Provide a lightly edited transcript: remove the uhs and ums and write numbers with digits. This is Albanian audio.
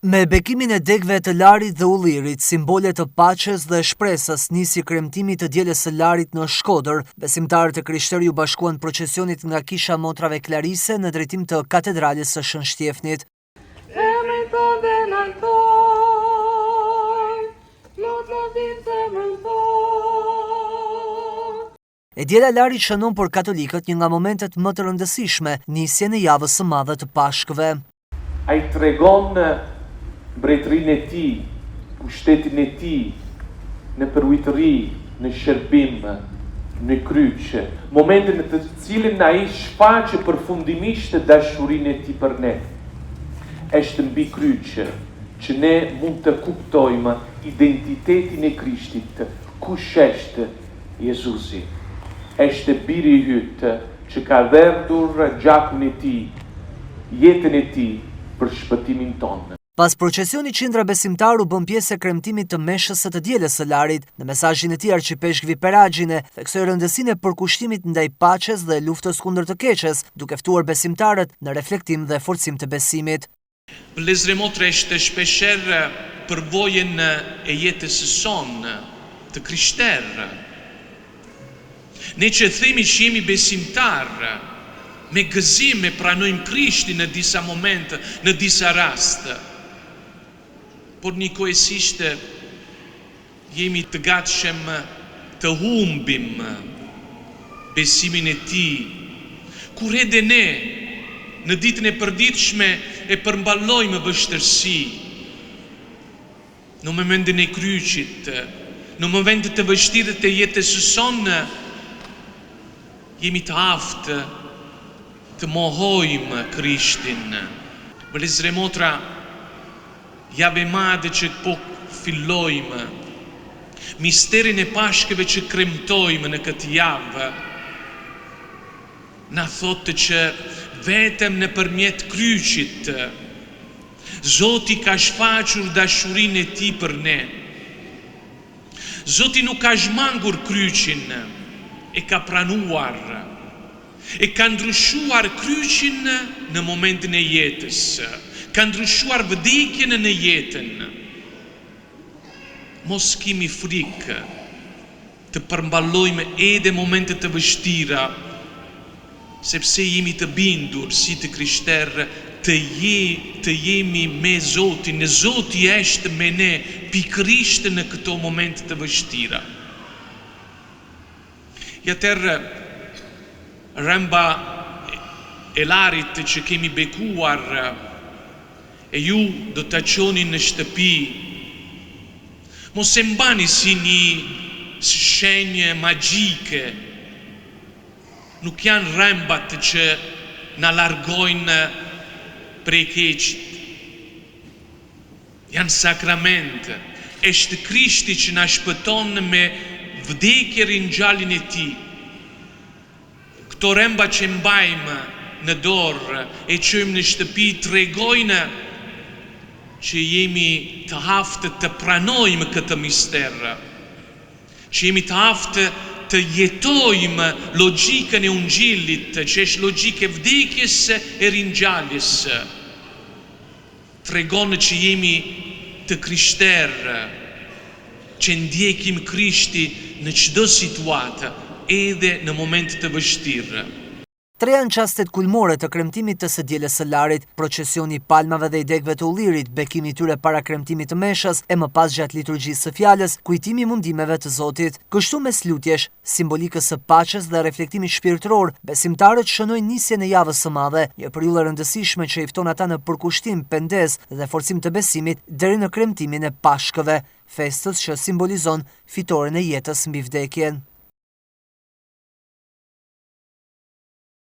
Me bekimin e degëve të Larit dhe Ullirit, simbole të paqes dhe shpresës, nisi kremtimi të dielës së Larit në Shkodër. Besimtarët e Krishterë u bashkuan procesionit nga kisha motrave Klarise në drejtim të katedrales së Shën Shtjefnit. E diela e Larit shënon për katolikët një nga momentet më të rëndësishme, nisjen e javës së madhe të Pashkëve. Ai tregon mbretërinë e tij, pushtetin e tij në përujtëri, në shërbim, në kryq, momentin në të cilin ai shfaqe përfundimisht dashurinë e tij për ne. Është mbi kryq që ne mund të kuptojmë identitetin e Krishtit, kush është Jezusi. Është biri i yt që ka dhënë gjakun e tij, jetën e tij për shpëtimin tonë. Pas procesioni, qindra besimtar u bën pjesë e kremtimit të meshës së të dielës së Larit. Në mesazhin e tij arqipeshkvi Peragjine theksoi rëndësinë e përkushtimit ndaj paqes dhe luftës kundër të keqes, duke ftuar besimtarët në reflektim dhe forcim të besimit. Vëllezër e motra, është shpeshherë përvojën e jetës së sonë të krishterë. Ne që themi që jemi besimtarë, me gëzim e pranojmë Krishtin në disa momente, në disa raste. Por njëkohësisht jemi të gatshëm të humbim besimin e tij, kur edhe ne në ditën e përditshme e përmballojmë vështirësi. Në momentin e kryqit, në momentet të vështira të jetës së sonë, jemi të aftë të mohojmë Krishtin. Vëllezër e motra, javë e madhe që po fillojmë, misterin e Pashkëve që kremtojmë në këtë javë, na thotë që vetëm nëpërmjet kryqit Zoti ka shfaqur dashurinë e tij për ne. Zoti nuk ka zhmangur kryqin, e ka pranuar, e ka ndryshuar kryqin në momentin e jetës, ka ndryshuar vdekjen në jetën. Mos kemi frikë të përmballojmë edhe momente të vështira, sepse jemi të bindur si të krishterë të jemi me Zotin, e Zoti është me ne pikërisht në këto momente të vështira. Atëherë, rëmba e Larit që kemi bekuar, e ju do të qoni në shtëpi, mos e mbani si një shenjë magjike. Nuk janë rëmbat që na largojnë prej keqit. Janë sakramente. Është Krishti që na shpëton me vdekje ringjalljen e tij. Këto rëmba që mbajmë në dorë e çojmë në shtëpi tregojnë që jemi të aftë të pranojmë këtë mister, që jemi të aftë të jetojmë logjikën e Ungjillit, që është logjikë e vdekjes e ringjalljes. Tregon që jemi të krishterë, që ndjekim Krishti në çdo situatë, edhe në momente të vështirë. Tre janë çastet kulmore të kremtimit të së dielës së Larit: procesioni i palmave dhe i degëve të Ullirit, bekimi i tyre para kremtimit të meshës, e më pas gjatë liturgjisë së fjalës, kujtimi i mundimeve të Zotit. Kështu mes lutjesh, simbolikës së paqes dhe reflektimit shpirtëror, besimtarët shënojnë nisjen e javës së madhe, një periudhë e rëndësishme që i fton ata në përkushtim, pendesë dhe forcim të besimit deri në kremtimin e Pashkëve, festës që simbolizon fitoren e jetës mbi vdekjen.